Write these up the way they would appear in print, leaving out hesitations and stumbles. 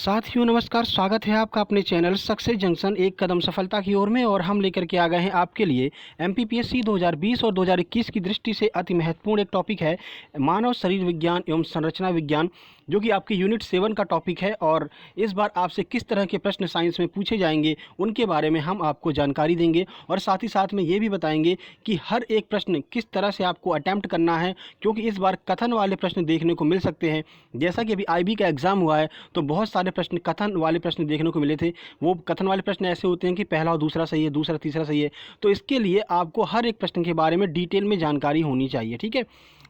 साथियों नमस्कार, स्वागत है आपका अपने चैनल सक्सेस जंक्शन एक कदम सफलता की ओर में। और हम लेकर के आ गए हैं आपके लिए एमपीपीएससी 2020 और 2021 की दृष्टि से अति महत्वपूर्ण एक टॉपिक है मानव शरीर विज्ञान एवं संरचना विज्ञान, जो कि आपके यूनिट 7 का टॉपिक है। और इस बार आपसे किस तरह के प्रश्न साइंस में पूछे जाएंगे उनके बारे में हम आपको जानकारी देंगे, और साथ ही साथ में ये भी बताएंगे कि हर एक प्रश्न किस तरह से आपको अटैम्प्ट करना है, क्योंकि इस बार कथन वाले प्रश्न देखने को मिल सकते हैं। जैसा कि अभी आईबी का एग्ज़ाम हुआ है तो बहुत सारे प्रश्न कथन वाले प्रश्न देखने को मिले थे। वो कथन वाले प्रश्न ऐसे होते हैं कि पहला और दूसरा सही है, दूसरा तीसरा सही है। तो इसके लिए आपको हर एक प्रश्न के बारे में डिटेल में जानकारी होनी चाहिए, ठीक है।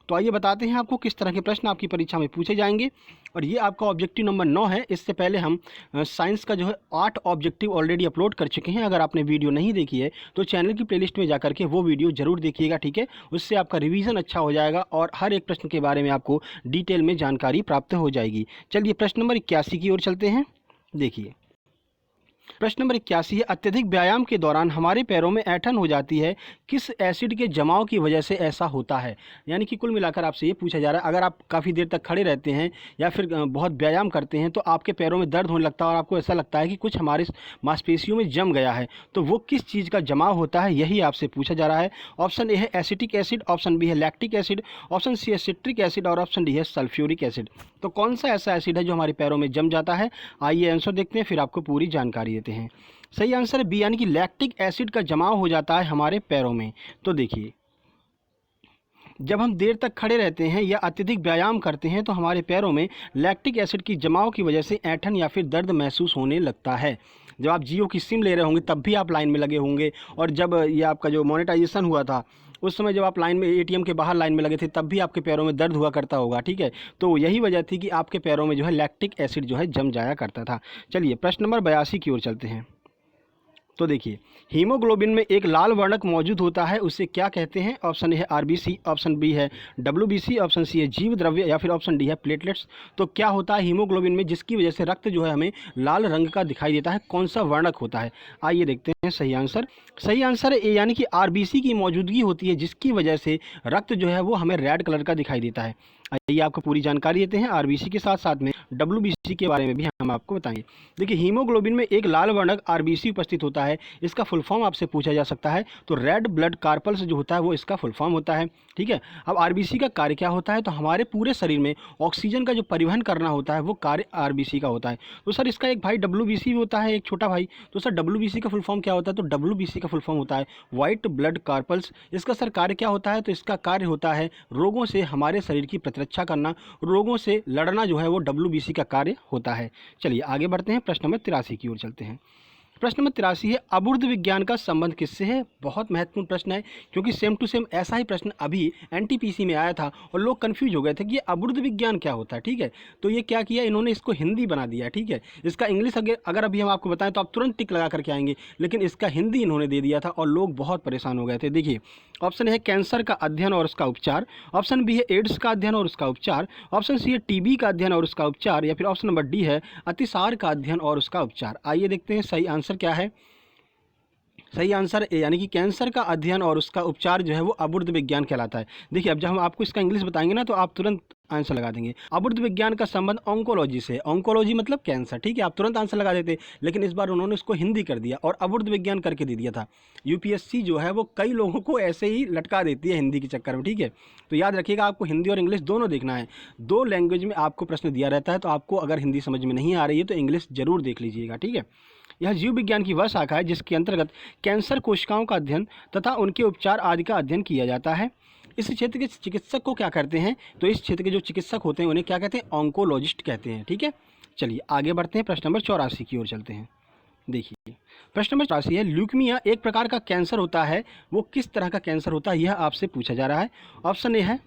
तो आइए बताते हैं आपको किस तरह के प्रश्न आपकी परीक्षा में पूछे जाएंगे। और ये आपका ऑब्जेक्टिव नंबर 9 है। इससे पहले हम साइंस का जो है 8 ऑब्जेक्टिव ऑलरेडी अपलोड कर चुके हैं। अगर आपने वीडियो नहीं देखी है तो चैनल की प्लेलिस्ट में जाकर के वो वीडियो जरूर देखिएगा, ठीक है। उससे आपका रिवीजन अच्छा हो जाएगा और हर एक प्रश्न के बारे में आपको डिटेल में जानकारी प्राप्त हो जाएगी। चलिए प्रश्न नंबर 81 की ओर चलते हैं। देखिए प्रश्न नंबर 81 है, अत्यधिक व्यायाम के दौरान हमारे पैरों में ऐंठन हो जाती है, किस एसिड के जमाव की वजह से ऐसा होता है। यानी कि कुल मिलाकर आपसे ये पूछा जा रहा है, अगर आप काफ़ी देर तक खड़े रहते हैं या फिर बहुत व्यायाम करते हैं तो आपके पैरों में दर्द होने लगता है और आपको ऐसा लगता है कि कुछ हमारे मांसपेशियों में जम गया है, तो वो किस चीज़ का जमाव होता है, यही आपसे पूछा जा रहा है। ऑप्शन ए है एसिटिक एसिड, ऑप्शन बी है लैक्टिक एसिड, ऑप्शन सी है सिट्रिक एसिड और ऑप्शन डी है सल्फ्यूरिक एसिड। तो कौन सा ऐसा एसिड है जो हमारे पैरों में जम जाता है? आइए आंसर देखते हैं, फिर आपको पूरी जानकारी देते हैं। सही आंसर है बी, यानी कि लैक्टिक एसिड का जमाव हो जाता है हमारे पैरों में। तो देखिए जब हम देर तक खड़े रहते हैं या अत्यधिक व्यायाम करते हैं तो हमारे पैरों में लैक्टिक एसिड की जमाव की वजह से ऐंठन या फिर दर्द महसूस होने लगता है। जब आप जियो की सिम ले रहे होंगे तब भी आप लाइन में लगे होंगे, और जब ये आपका जो मोनेटाइजेशन हुआ था उस समय जब आप लाइन में एटीएम के बाहर लाइन में लगे थे तब भी आपके पैरों में दर्द हुआ करता होगा, ठीक है। तो यही वजह थी कि आपके पैरों में जो है लैक्टिक एसिड जो है जम जाया करता था। चलिए प्रश्न नंबर 82 की ओर चलते हैं। तो देखिए हीमोग्लोबिन में एक लाल वर्णक मौजूद होता है, उसे क्या कहते हैं? ऑप्शन ए है आरबीसी, ऑप्शन बी है डब्ल्यूबीसी, ऑप्शन सी है जीव द्रव्य या फिर ऑप्शन डी है प्लेटलेट्स। तो क्या होता है हीमोग्लोबिन में जिसकी वजह से रक्त जो है हमें लाल रंग का दिखाई देता है? कौन सा वर्णक होता है? आइए देखते हैं सही आंसर। सही आंसर है ए, यानी कि आरबीसी की मौजूदगी होती है जिसकी वजह से रक्त जो है वो हमें रेड कलर का दिखाई देता है। आइए आपको पूरी जानकारी देते हैं। आरबीसी के साथ साथ में डब्ल्यूबीसी के बारे में भी हम आपको बताएंगे। देखिए हीमोग्लोबिन में एक लाल वर्णक आरबीसी उपस्थित होता है, इसका फुल फॉर्म आपसे पूछा जा सकता है। तो रेड ब्लड कार्पल्स जो होता है वो इसका फुल फॉर्म होता है, ठीक है। अब आरबीसी का कार्य क्या होता है? तो हमारे पूरे शरीर में ऑक्सीजन का जो परिवहन करना होता है वो कार्य आरबीसी का होता है। तो सर इसका एक भाई डब्ल्यूबीसी भी होता है, एक छोटा भाई। तो सर डब्ल्यूबीसी का फुल फॉर्म क्या होता है? तो डब्ल्यूबीसी का फुल फॉर्म होता है व्हाइट ब्लड कार्पल्स। इसका सर कार्य क्या होता है? तो इसका कार्य होता है रोगों से हमारे शरीर की प्रतिरक्षा करना, रोगों से लड़ना जो है वो डब्ल्यूबीसी का कार्य होता है। चलिए आगे बढ़ते हैं, प्रश्न नंबर 83 की ओर चलते हैं। प्रश्न नंबर 83 है, अबुर्द विज्ञान का संबंध किससे है? बहुत महत्वपूर्ण प्रश्न है, क्योंकि सेम टू सेम ऐसा ही प्रश्न अभी एनटीपीसी में आया था और लोग कंफ्यूज हो गए थे कि ये अबुर्द विज्ञान क्या होता है, ठीक है। तो ये क्या किया इन्होंने, इसको हिंदी बना दिया, ठीक है। इसका इंग्लिश अगर अभी हम आपको बताएं तो आप तुरंत टिक लगा करके आएंगे, लेकिन इसका हिंदी इन्होंने दे दिया था और लोग बहुत परेशान हो गए थे। देखिए ऑप्शन है कैंसर का अध्ययन और उसका उपचार, ऑप्शन बी है एड्स का अध्ययन और उसका उपचार, ऑप्शन सी है टीबी का अध्ययन और उसका उपचार, या फिर ऑप्शन नंबर डी है अतिसार का अध्ययन और उसका उपचार। आइए देखते हैं सही आंसर क्या है। सही आंसर ए, यानी कि कैंसर का अध्ययन और उसका उपचार जो है वो अबुर्द विज्ञान कहलाता है। देखिए अब जब हम आपको इसका इंग्लिश बताएंगे ना तो आप तुरंत आंसर लगा देंगे। अबुर्द विज्ञान का संबंध ऑन्कोलॉजी से, ऑन्कोलॉजी मतलब कैंसर, ठीक है। आप तुरंत आंसर लगा देते, लेकिन इस बार उन्होंने इसको हिंदी कर दिया और अबुर्द विज्ञान करके दे दिया था। यूपीएससी जो है वो कई लोगों को ऐसे ही लटका देती है हिंदी के चक्कर में, ठीक है। तो याद रखिएगा आपको हिंदी और इंग्लिश दोनों देखना है। दो लैंग्वेज में आपको प्रश्न दिया रहता है, तो आपको अगर हिंदी समझ में नहीं आ रही है तो इंग्लिश जरूर देख लीजिएगा, ठीक है। यह जीव विज्ञान की वह शाखा है जिसके अंतर्गत कैंसर कोशिकाओं का अध्ययन तथा उनके उपचार आदि का अध्ययन किया जाता है। इस क्षेत्र के चिकित्सक को क्या करते हैं? तो इस क्षेत्र के जो चिकित्सक होते हैं उन्हें क्या कहते हैं? ऑन्कोलॉजिस्ट कहते हैं, ठीक है। चलिए आगे बढ़ते हैं, प्रश्न नंबर 84 की ओर चलते हैं। देखिए प्रश्न नंबर 84 है, ल्यूकीमिया एक प्रकार का कैंसर होता है, वो किस तरह का कैंसर होता है यह आपसे पूछा जा रहा है। ऑप्शन ए है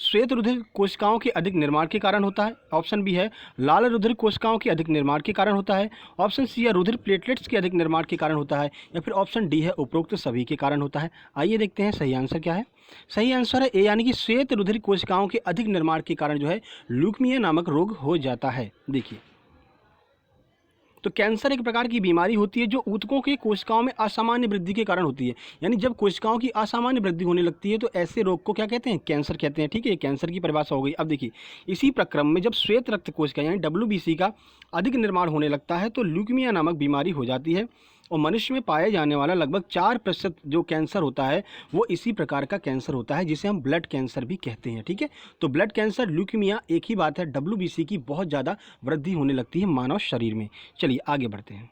श्वेत रुधिर कोशिकाओं के अधिक निर्माण के कारण होता है, ऑप्शन बी है लाल रुधिर कोशिकाओं के अधिक निर्माण के कारण होता है, ऑप्शन सी है रुधिर प्लेटलेट्स के अधिक निर्माण के कारण होता है, या फिर ऑप्शन डी है उपरोक्त सभी के कारण होता है। आइए देखते हैं सही आंसर क्या है। सही आंसर है ए, यानी कि श्वेत रुधिर कोशिकाओं के अधिक निर्माण के कारण जो है ल्यूकीमिया नामक रोग हो जाता है। देखिए तो कैंसर एक प्रकार की बीमारी होती है जो ऊतकों के कोशिकाओं में असामान्य वृद्धि के कारण होती है। यानी जब कोशिकाओं की असामान्य वृद्धि होने लगती है तो ऐसे रोग को क्या कहते हैं, कैंसर कहते हैं। ठीक है, कैंसर की परिभाषा हो गई। अब देखिए, इसी प्रक्रम में जब श्वेत रक्त कोशिका यानी WBC का अधिक निर्माण होने लगता है तो ल्यूकीमिया नामक बीमारी हो जाती है। और मनुष्य में पाए जाने वाला लगभग 4% जो कैंसर होता है वो इसी प्रकार का कैंसर होता है जिसे हम ब्लड कैंसर भी कहते हैं। ठीक है, तो ब्लड कैंसर, ल्यूकीमिया एक ही बात है। WBC की बहुत ज़्यादा वृद्धि होने लगती है मानव शरीर में। चलिए आगे बढ़ते हैं।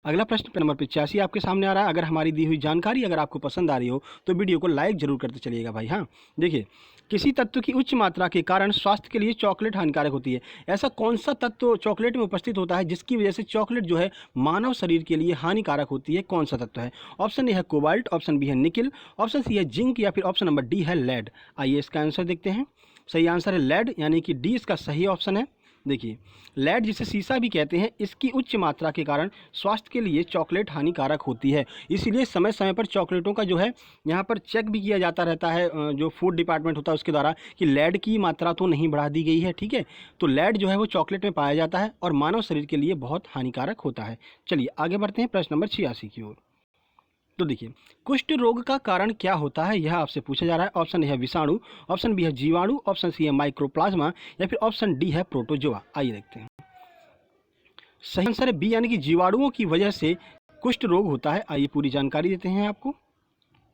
अगला प्रश्न नंबर 85 आपके सामने आ रहा है। अगर हमारी दी हुई जानकारी अगर आपको पसंद आ रही हो तो वीडियो को लाइक जरूर करते चलिएगा भाई। हाँ, देखिए, किसी तत्व की उच्च मात्रा के कारण स्वास्थ्य के लिए चॉकलेट हानिकारक होती है। ऐसा कौन सा तत्व चॉकलेट में उपस्थित होता है जिसकी वजह से चॉकलेट जो है मानव शरीर के लिए हानिकारक होती है? कौन सा तत्व है? ऑप्शन ए है कोबाल्ट, ऑप्शन बी है निकिल, ऑप्शन सी है जिंक या फिर ऑप्शन नंबर डी है लेड। आइए इसका आंसर देखते हैं। सही आंसर है लेड, यानी कि डी इसका सही ऑप्शन है। देखिए, लेड जिसे सीसा भी कहते हैं, इसकी उच्च मात्रा के कारण स्वास्थ्य के लिए चॉकलेट हानिकारक होती है। इसीलिए समय समय पर चॉकलेटों का जो है यहाँ पर चेक भी किया जाता रहता है, जो फूड डिपार्टमेंट होता है उसके द्वारा, कि लेड की मात्रा तो नहीं बढ़ा दी गई है। ठीक है, तो लेड जो है वो चॉकलेट में पाया जाता है और मानव शरीर के लिए बहुत हानिकारक होता है। चलिए आगे बढ़ते हैं प्रश्न नंबर 86 की ओर। तो देखिए, कुष्ठ रोग का कारण क्या होता है, यह आपसे पूछा जा रहा है। ऑप्शन ए है विषाणु, ऑप्शन बी है जीवाणु, ऑप्शन सी है माइक्रोप्लाज्मा या फिर ऑप्शन डी है प्रोटोजोआ। आइए देखते हैं। सही आंसर है बी, यानी कि जीवाणुओं की वजह से कुष्ठ रोग होता है। आइए पूरी जानकारी देते हैं आपको।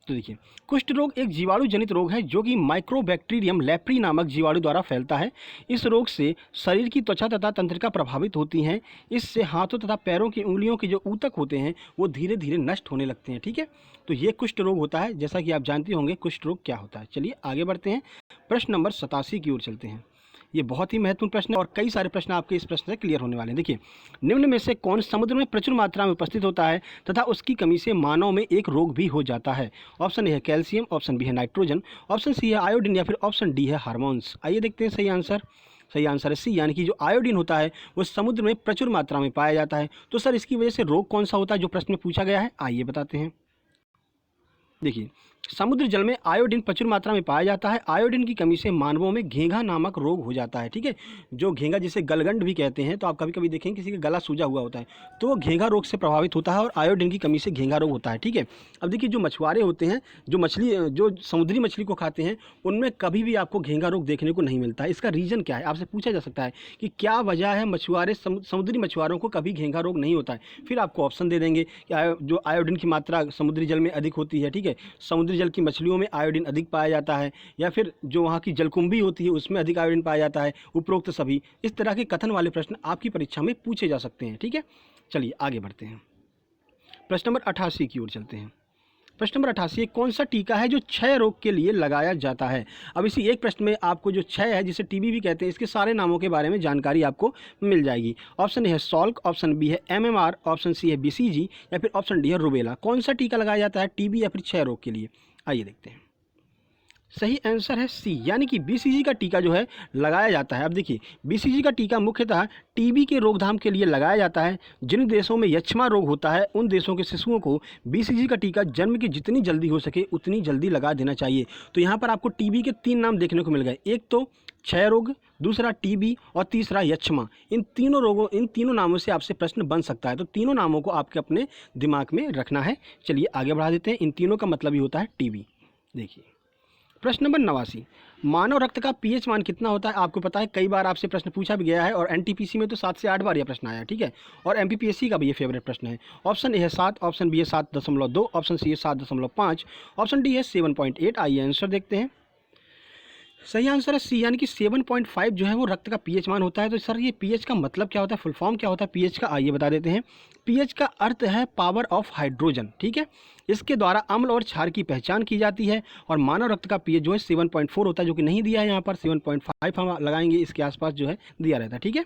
तो देखिए, कुष्ठ रोग एक जीवाणु जनित रोग है जो कि माइक्रोबैक्टीरियम लेप्री नामक जीवाणु द्वारा फैलता है। इस रोग से शरीर की त्वचा तथा तंत्रिका प्रभावित होती हैं। इससे हाथों तथा पैरों की उंगलियों के जो ऊतक होते हैं वो धीरे धीरे नष्ट होने लगते हैं। ठीक है, तो ये कुष्ठ रोग होता है। जैसा कि आप जानते होंगे कुष्ठ रोग क्या होता है। चलिए आगे बढ़ते हैं, प्रश्न नंबर 87 की ओर चलते हैं। ये बहुत ही महत्वपूर्ण प्रश्न है और कई सारे प्रश्न आपके इस प्रश्न से क्लियर होने वाले हैं। देखिए, निम्न में से कौन समुद्र में प्रचुर मात्रा में उपस्थित होता है तथा उसकी कमी से मानव में एक रोग भी हो जाता है? ऑप्शन ए है कैल्शियम, ऑप्शन बी है नाइट्रोजन, ऑप्शन सी है आयोडीन या फिर ऑप्शन डी है हार्मोन्स। आइए देखते हैं सही आंसर। सही आंसर है सी, यानी कि जो आयोडीन होता है वो समुद्र में प्रचुर मात्रा में पाया जाता है। तो सर इसकी वजह से रोग कौन सा होता है जो प्रश्न में पूछा गया है, आइए बताते हैं। देखिए, समुद्र जल में आयोडीन प्रचुर मात्रा में पाया जाता है। आयोडीन की कमी से मानवों में घेंघा नामक रोग हो जाता है। ठीक है, जो घेंघा जिसे गलगंड भी कहते हैं, तो आप कभी कभी देखेंगे किसी का गला सूजा हुआ होता है तो वो घेंघा रोग से प्रभावित होता है और आयोडीन की कमी से घेंघा रोग होता है। ठीक है, अब देखिए, जो मछुआरे होते हैं, जो समुद्री मछली को खाते हैं, उनमें कभी भी आपको घेंघा रोग देखने को नहीं मिलता है। इसका रीज़न क्या है, आपसे पूछा जा सकता है कि क्या वजह है समुद्री मछुआरों को कभी घेंघा रोग नहीं होता है। फिर आपको ऑप्शन दे देंगे कि जो आयोडीन की मात्रा समुद्री जल में अधिक होती है। ठीक है, समुद्री जल की मछलियों में आयोडीन अधिक पाया जाता है, या फिर जो वहाँ की जलकुंभी होती है उसमें अधिक आयोडीन पाया जाता है। उपरोक्त सभी इस तरह के कथन वाले प्रश्न आपकी परीक्षा में पूछे जा सकते हैं। ठीक है, चलिए आगे बढ़ते हैं, प्रश्न नंबर 88 की ओर चलते हैं। प्रश्न नंबर 88, कौन सा टीका है जो क्षय रोग के लिए लगाया जाता है? अब इसी एक प्रश्न में आपको जो क्षय है, जिसे टीबी भी कहते हैं, इसके सारे नामों के बारे में जानकारी आपको मिल जाएगी। ऑप्शन ए है सॉल्क, ऑप्शन बी है MMR, ऑप्शन सी है BCG या फिर ऑप्शन डी है रुबेला। कौन सा टीका लगाया जाता है टीबी या फिर क्षय रोग के लिए? आइए देखते हैं। सही आंसर है सी, यानी कि BCG का टीका जो है लगाया जाता है। अब देखिए, BCG का टीका मुख्यतः टीबी के रोकथाम के लिए लगाया जाता है। जिन देशों में यक्ष्मा रोग होता है उन देशों के शिशुओं को BCG का टीका जन्म के जितनी जल्दी हो सके उतनी जल्दी लगा देना चाहिए। तो यहाँ पर आपको टीबी के 3 नाम देखने को मिल गए, एक तो क्षय रोग, दूसरा टीबी और तीसरा यक्ष्मा। इन तीनों नामों से आपसे प्रश्न बन सकता है, तो तीनों नामों को आपके अपने दिमाग में रखना है। चलिए आगे बढ़ा देते हैं। इन तीनों का मतलब ही होता है टीबी। देखिए, प्रश्न नंबर 89, मानव रक्त का पीएच मान कितना होता है? आपको पता है कई बार आपसे प्रश्न पूछा भी गया है और एनटीपीसी में तो 7 से 8 बार यह प्रश्न आया। ठीक है, और एमपीपीएससी का भी ये फेवरेट प्रश्न है। ऑप्शन ए है 7, ऑप्शन बी है 7.2, ऑप्शन सी है 7.5, ऑप्शन डी है 7.8। आइए आंसर देखते हैं। सही आंसर है सी, यानी कि 7.5 जो है वो रक्त का पीएच मान होता है। तो सर ये पीएच का मतलब क्या होता है, फुल फॉर्म क्या होता है पीएच का, आइए बता देते हैं। पीएच का अर्थ है पावर ऑफ हाइड्रोजन। ठीक है, इसके द्वारा अम्ल और क्षार की पहचान की जाती है और मानव रक्त का पीएच जो है 7.4 होता है, जो कि नहीं दिया है यहाँ पर। 7.5 हम लगाएंगे, इसके आसपास जो है दिया रहता है। ठीक है,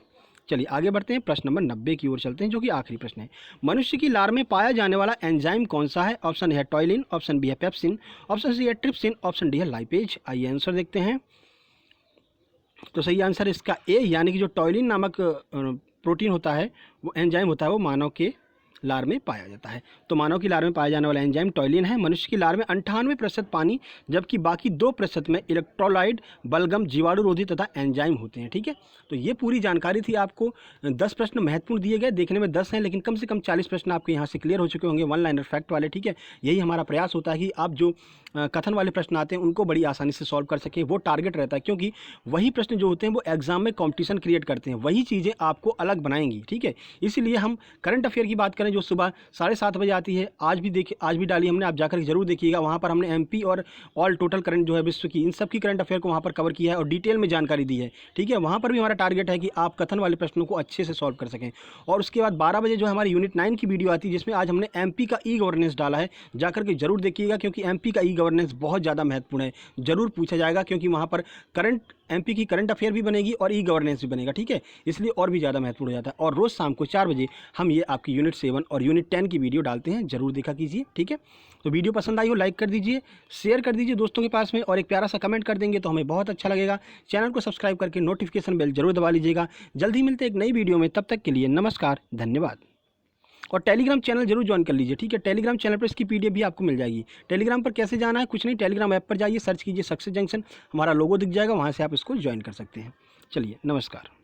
चलिए आगे बढ़ते हैं, प्रश्न नंबर 90 की ओर चलते हैं, जो कि आखिरी प्रश्न है। मनुष्य की लार में पाया जाने वाला एंजाइम कौन सा है? ऑप्शन ए है टॉयलिन, ऑप्शन बी है पेप्सिन, ऑप्शन सी है ट्रिप्सिन, ऑप्शन डी है लाइपेज। आइए आंसर देखते हैं। तो सही आंसर इसका ए, यानी कि जो टॉयलिन नामक प्रोटीन होता है, वो एंजाइम होता है, वो मानव के लार में पाया जाता है। तो मानव की लार में पाया जाने वाला एंजाइम टॉयलिन है। मनुष्य की लार में 98% पानी, जबकि बाकी 2% में इलेक्ट्रोलाइट, बलगम, जीवाणुरोधी तथा एंजाइम होते हैं। ठीक है, तो ये पूरी जानकारी थी। आपको 10 प्रश्न महत्वपूर्ण दिए गए, देखने में 10 हैं लेकिन कम से कम 40 प्रश्न आपके यहाँ से क्लियर हो चुके होंगे, वन लाइनर फैक्ट वाले। ठीक है, यही हमारा प्रयास होता है कि आप जो कथन वाले प्रश्न आते हैं उनको बड़ी आसानी से सॉल्व कर सकें। वो टारगेट रहता है, क्योंकि वही प्रश्न जो होते हैं वो एग्जाम में कंपटीशन क्रिएट करते हैं, वही चीज़ें आपको अलग बनाएंगी। ठीक है, इसीलिए हम करंट अफेयर की बात करें जो सुबह 7:30 बजे आती है, आज भी डाली हमने, आप जाकर जरूर देखिएगा। वहाँ पर हमने एमपी और ऑल टोटल करंट जो है विश्व की, इन सब की करंट अफेयर को वहाँ पर कवर किया है और डिटेल में जानकारी दी है। ठीक है, वहाँ पर भी हमारा टारगेट है कि आप कथन वाले प्रश्नों को अच्छे से सॉल्व कर सकें। और उसके बाद 12 बजे जो हमारी यूनिट 9 की वीडियो आती है, जिसमें आज हमने एमपी का ई गवर्नेंस डाला है, जाकर के जरूर देखिएगा, क्योंकि एमपी का ई गवर्नेंस बहुत ज़्यादा महत्वपूर्ण है, जरूर पूछा जाएगा, क्योंकि वहाँ पर एमपी की करंट अफेयर भी बनेगी और ई गवर्नेंस भी बनेगा। ठीक है, इसलिए और भी ज़्यादा महत्वपूर्ण हो जाता है। और रोज़ शाम को 4 बजे हम ये आपकी यूनिट 7 और यूनिट 10 की वीडियो डालते हैं, जरूर देखा कीजिए। ठीक है, तो वीडियो पसंद आई हो लाइक कर दीजिए, शेयर कर दीजिए दोस्तों के पास में, और एक प्यारा सा कमेंट कर देंगे तो हमें बहुत अच्छा लगेगा। चैनल को सब्सक्राइब करके नोटिफिकेशन बेल जरूर दबा लीजिएगा। जल्दी मिलते हैं एक नई वीडियो में, तब तक के लिए नमस्कार, धन्यवाद। और टेलीग्राम चैनल जरूर ज्वाइन कर लीजिए। ठीक है, टेलीग्राम चैनल पर इसकी पीडीएफ भी आपको मिल जाएगी। टेलीग्राम पर कैसे जाना है, कुछ नहीं, टेलीग्राम ऐप पर जाइए, सर्च कीजिए सक्सेस जंक्शन, हमारा लोगो दिख जाएगा, वहाँ से आप इसको ज्वाइन कर सकते हैं। चलिए, नमस्कार।